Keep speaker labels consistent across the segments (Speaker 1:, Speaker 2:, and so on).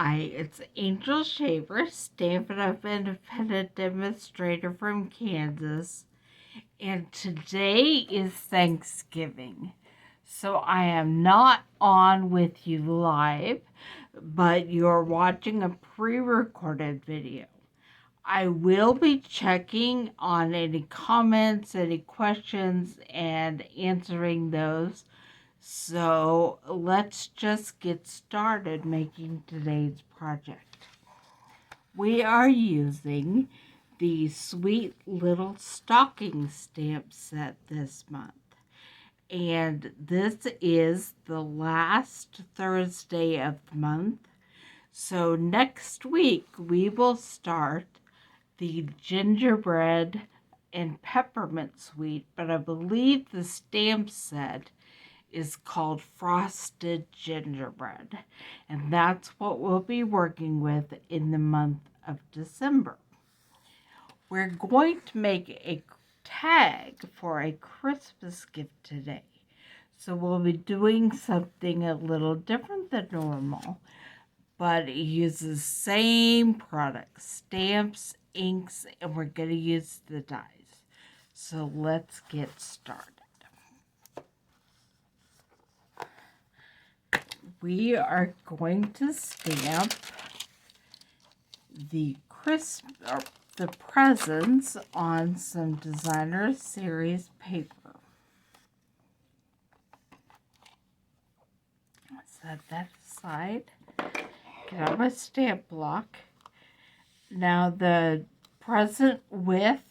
Speaker 1: Hi, it's Angel Shaver, Stampin' Up Independent Demonstrator from Kansas, and today is Thanksgiving. So I am not on with you live, but you're watching a pre-recorded video. I will be checking on any comments, any questions, and answering those. So let's just get started making today's project. We are using the Sweet Little Stocking stamp set this month. And this is the last Thursday of the month. So next week we will start the gingerbread and peppermint suite, but I believe the stamp set is called Frosted Gingerbread, and that's what we'll be working with in the month of December. We're going to make a tag for a Christmas gift today, so we'll be doing something a little different than normal, but it uses the same products, stamps, inks, and we're going to use the dies. So let's get started. We are going to stamp the presents on some designer series paper. Set that aside. Get out my stamp block. Now the present with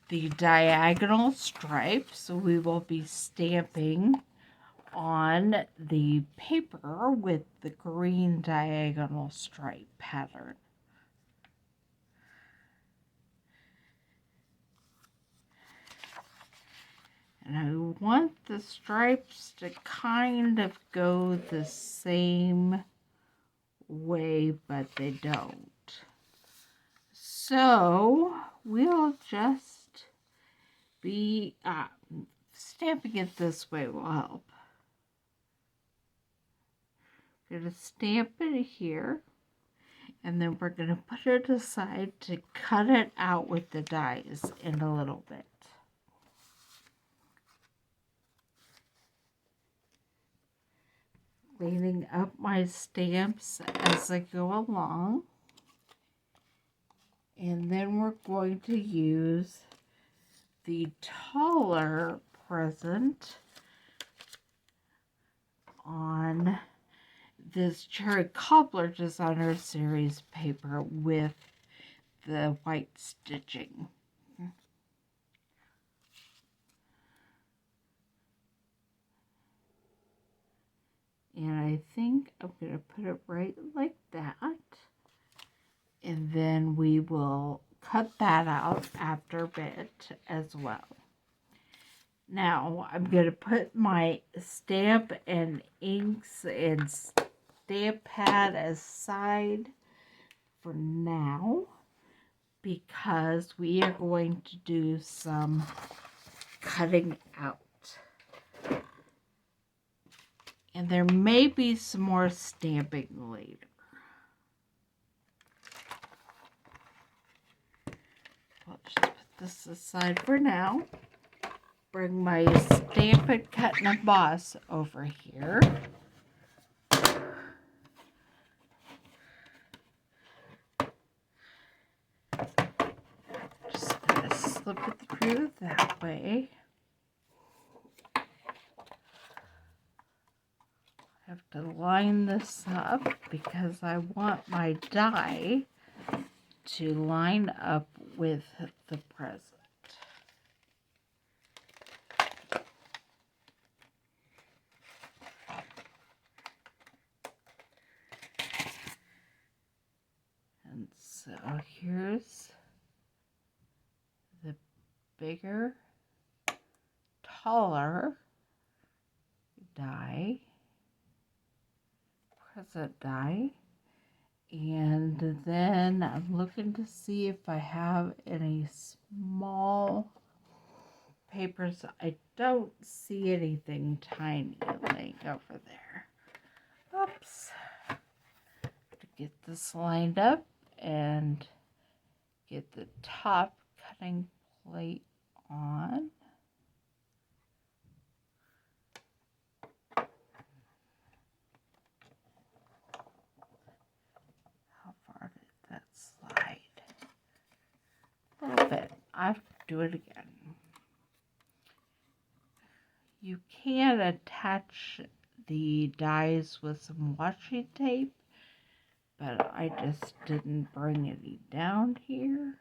Speaker 1: the diagonal stripes, we will be stamping on the paper with the green diagonal stripe pattern. And I want the stripes to kind of go the same way, but they don't. So we'll just be stamping it this way will help. We're going to stamp it here, and then we're going to put it aside to cut it out with the dies in a little bit. Cleaning up my stamps as I go along. And then we're going to use the taller present on this Cherry Cobbler Designer Series paper with the white stitching. And I think I'm going to put it right like that. And then we will cut that out after a bit as well. Now I'm going to put my stamp and inks and stamp pad aside for now, because we are going to do some cutting out. And there may be some more stamping later. I'll just put this aside for now. Bring my Stampin' Cut and Emboss over here. Just gonna slip it through that way. I have to line this up because I want my die to line up with the present. And so here's the bigger, taller die, present die, and then I'm looking to see if I have any small papers. I don't see anything tiny laying over there. Oops. To get this lined up and get the top cutting plate on. How far did that slide? A little bit. I have to do it again. You can attach the dies with some washi tape, but I just didn't bring any down here.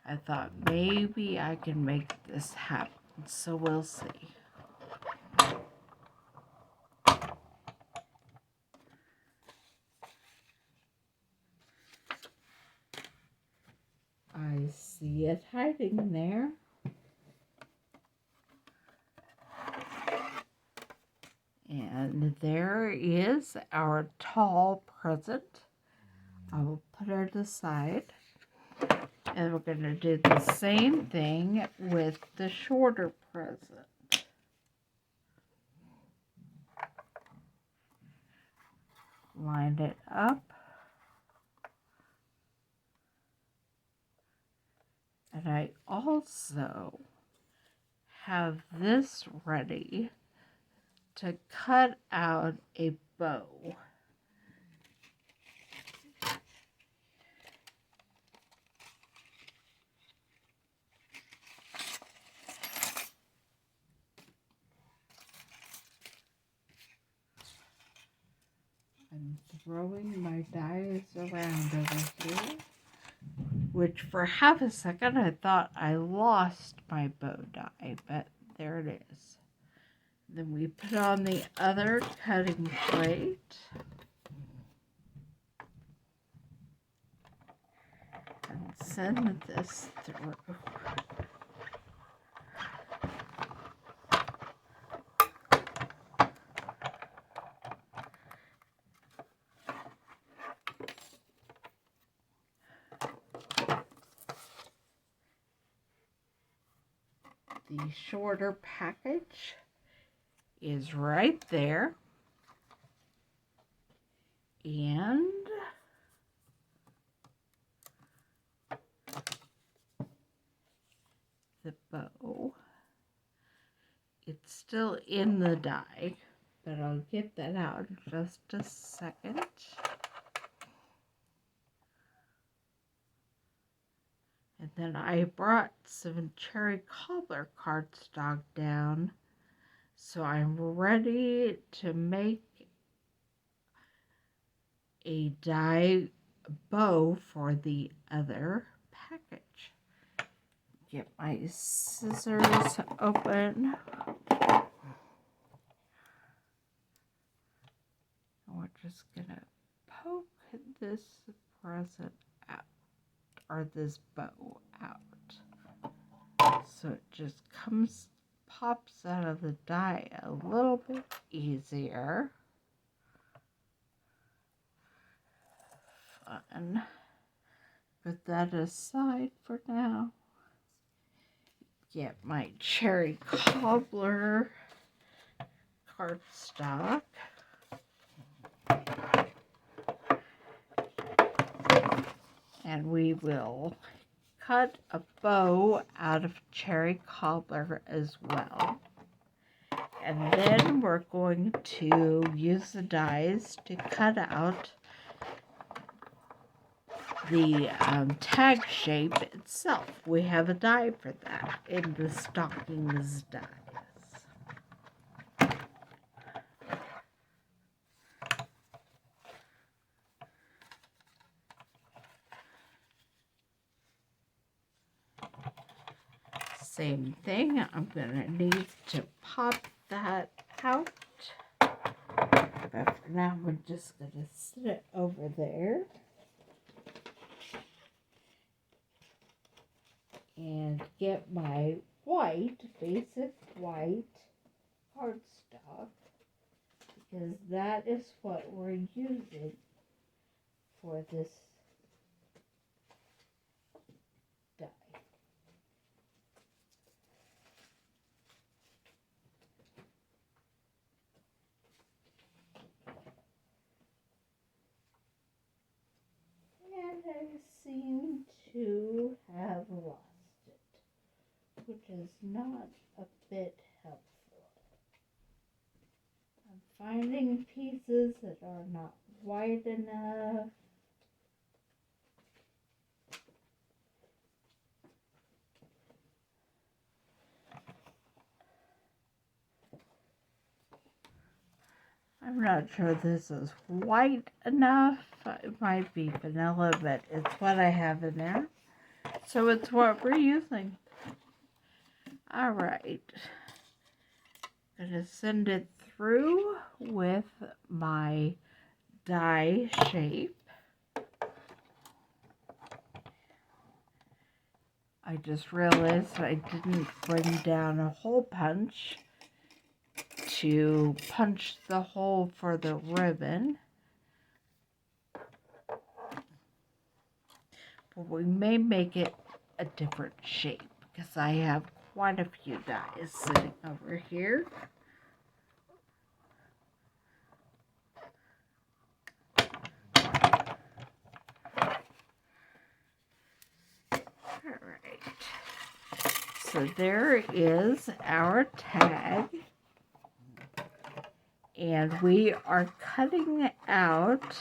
Speaker 1: I thought maybe I can make this happen, so we'll see. I see it hiding there. And there is our tall present. I will put it aside. And we're going to do the same thing with the shorter present. Line it up. And I also have this ready to cut out a bow. I'm throwing my dies around over here, which for half a second I thought I lost my bow die, but there it is. Then we put on the other cutting plate. And send this through. The shorter package is right there. And the bow, it's still in the die, but I'll get that out in just a second. And then I brought some cherry cobbler cardstock down, so I'm ready to make a die bow for the other package. Get my scissors open. We're just gonna poke this present out, or this bow out, so it just pops out of the die a little bit easier. Fun. Put that aside for now. Get my cherry cobbler cardstock. And we will cut a bow out of cherry cobbler as well. And then we're going to use the dies to cut out the tag shape itself. We have a die for that in the stockings dies. Same thing, I'm gonna need to pop that out, but for now we're just gonna sit it over there. And get my basic white cardstock, because that is what we're using for this die. is not a bit helpful. I'm finding pieces that are not wide enough. I'm not sure this is white enough. It might be vanilla, but it's what I have in there. So it's what we're using. Alright. I'm going to send it through with my die shape. I just realized I didn't bring down a hole punch to punch the hole for the ribbon. But we may make it a different shape because I have quite a few dies sitting over here. Alright, so there is our tag. And we are cutting out,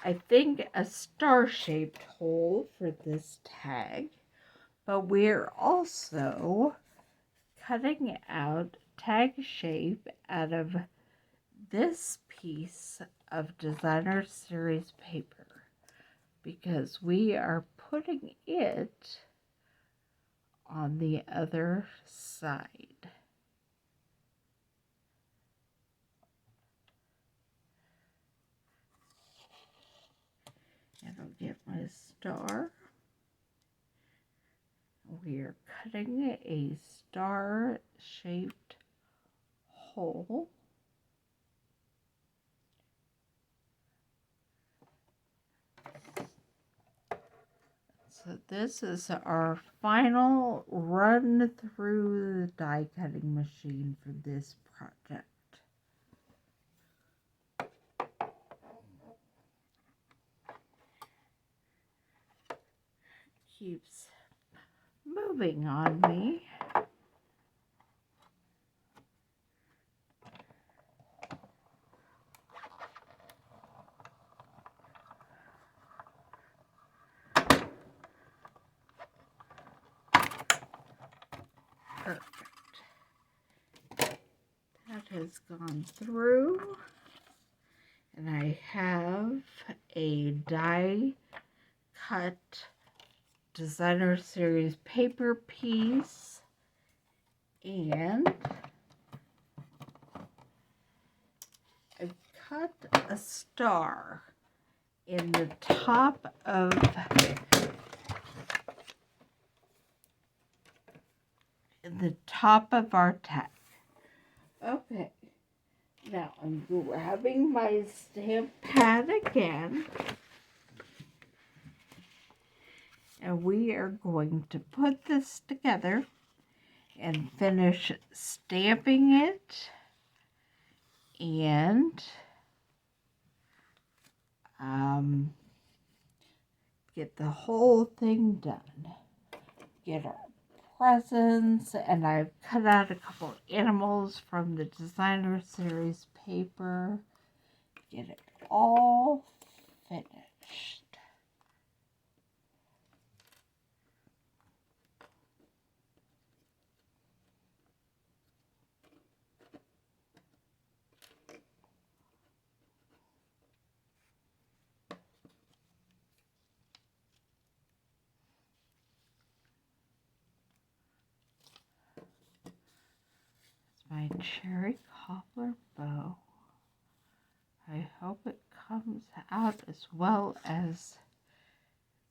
Speaker 1: I think, a star-shaped hole for this tag. But we're also cutting out tag shape out of this piece of Designer Series paper because we are putting it on the other side. And I'll get my star. We are cutting a star-shaped hole. So this is our final run through the die cutting machine for this project. Keeps moving on me. Perfect. That has gone through. And I have a die cut Designer Series paper piece, and I've cut a star in the top of our tag. Okay, now I'm grabbing my stamp pad again. And we are going to put this together and finish stamping it and get the whole thing done. Get our presents, and I've cut out a couple of animals from the Designer Series paper. Get it all finished. My cherry cobbler bow. I hope it comes out as well as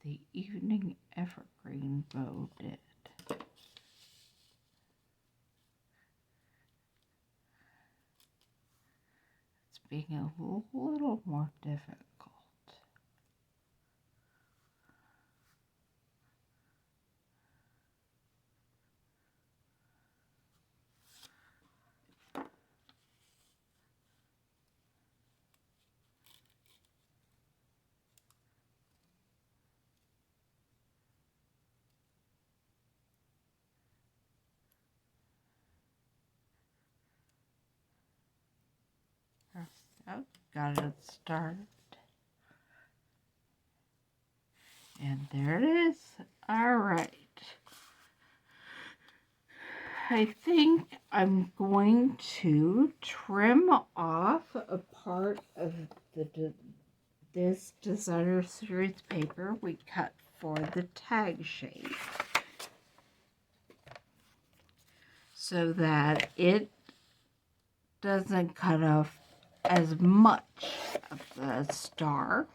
Speaker 1: the evening evergreen bow did. It's being a little more difficult. Oh, got it started. And there it is. All right. I think I'm going to trim off a part of this designer series paper we cut for the tag shape, so that it doesn't cut off as much of the star.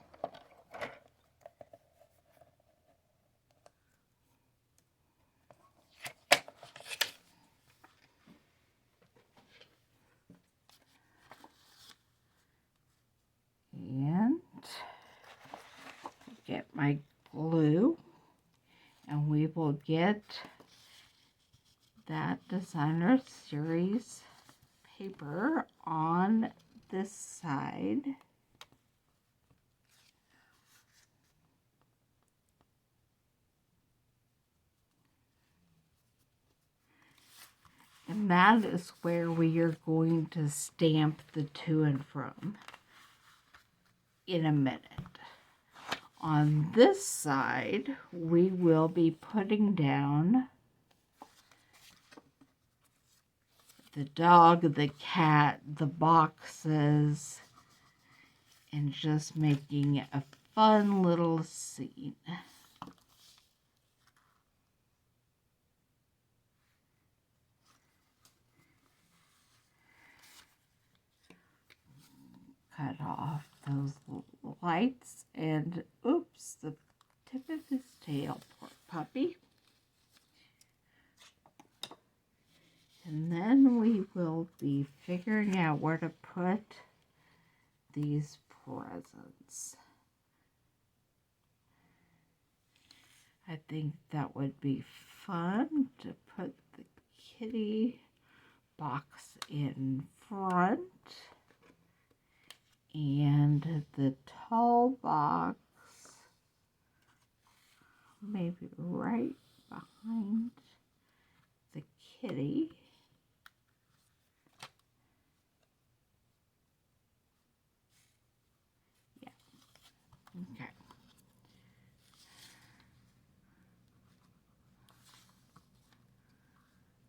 Speaker 1: And get my glue, and we will get that designer series paper on this side. And that is where we are going to stamp the to and from in a minute. On this side, we will be putting down the dog, the cat, the boxes, and just making a fun little scene. Cut off those lights, and oops, the tip of his tail, poor puppy. And then we will be figuring out where to put these presents. I think that would be fun to put the kitty box in front and the tall box maybe right behind the kitty. Yeah, okay.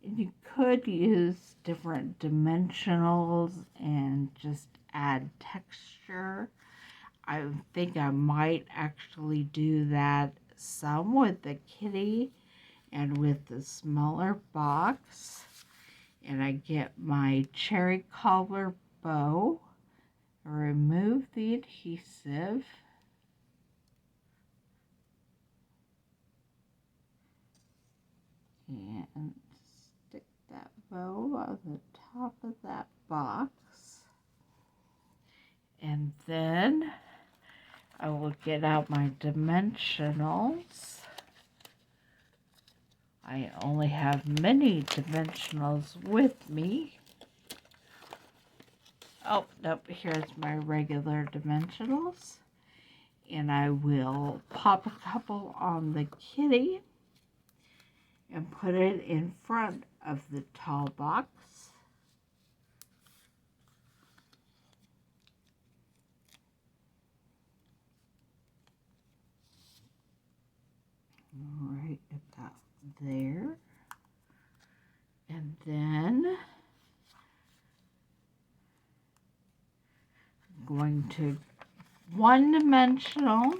Speaker 1: You could use different dimensionals and just add texture. I think I might actually do that some with the kitty and with the smaller box. And I get my cherry cobbler bow, remove the adhesive, and stick that bow on the top of that box. And then I will get out my dimensionals. I only have mini dimensionals with me. Oh, nope, here's my regular dimensionals. And I will pop a couple on the kitty and put it in front of the tall box. Right about there. And then I'm going to one-dimensional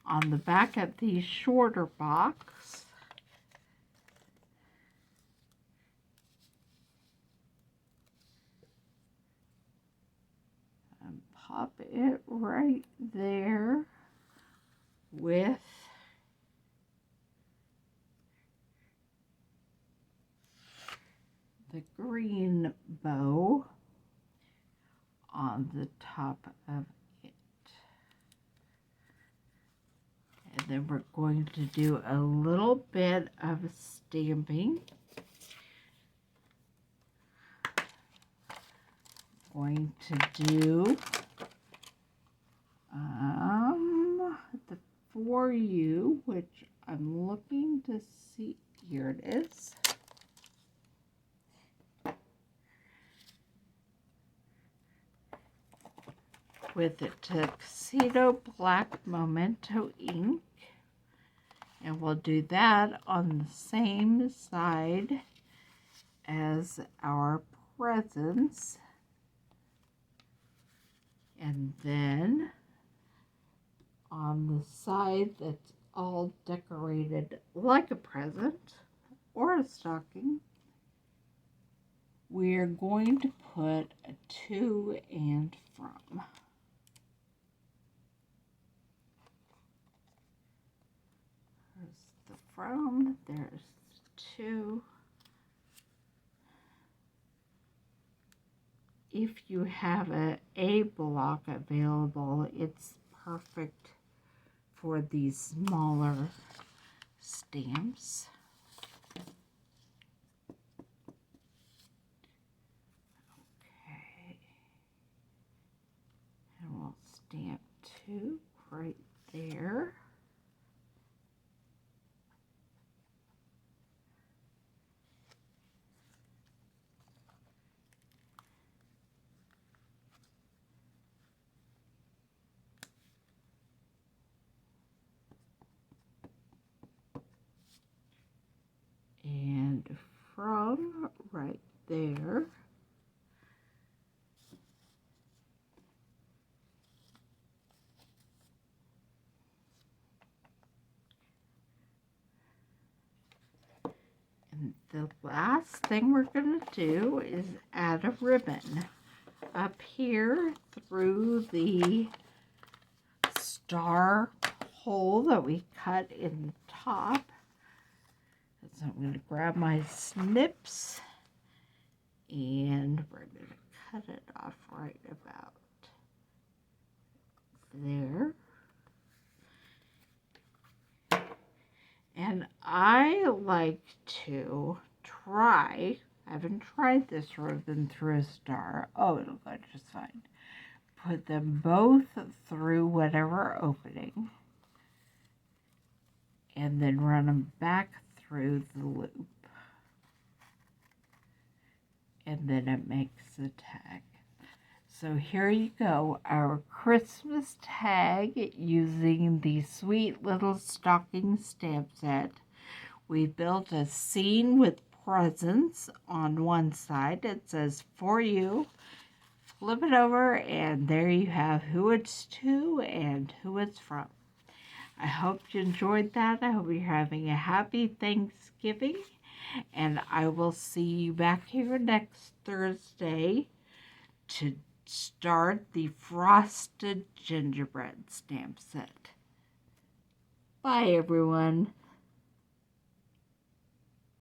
Speaker 1: on the back of the shorter box. And pop it right there with the green bow on the top of it. And then we're going to do a little bit of stamping. Going to do the For You, which I'm looking to see. Here it is. with a Tuxedo Black Memento ink. And we'll do that on the same side as our presents. And then on the side that's all decorated like a present or a stocking, we're going to put a to and from. There's the from, there's the to. If you have a block available, it's perfect for these smaller stamps. Okay. And we'll stamp two right there. And from right there. And the last thing we're going to do is add a ribbon up here through the star hole that we cut in the top. So I'm going to grab my snips and we're going to cut it off right about there. And I like to try, I haven't tried this ribbon through a star. Oh, it'll go just fine. Put them both through whatever opening and then run them back through the loop. And then it makes a tag. So here you go, our Christmas tag using the Sweet Little Stocking stamp set. We built a scene with presents on one side. It says for you. Flip it over and there you have who it's to and who it's from. I hope you enjoyed that. I hope you're having a happy Thanksgiving. And I will see you back here next Thursday to start the Frosted Gingerbread stamp set. Bye, everyone.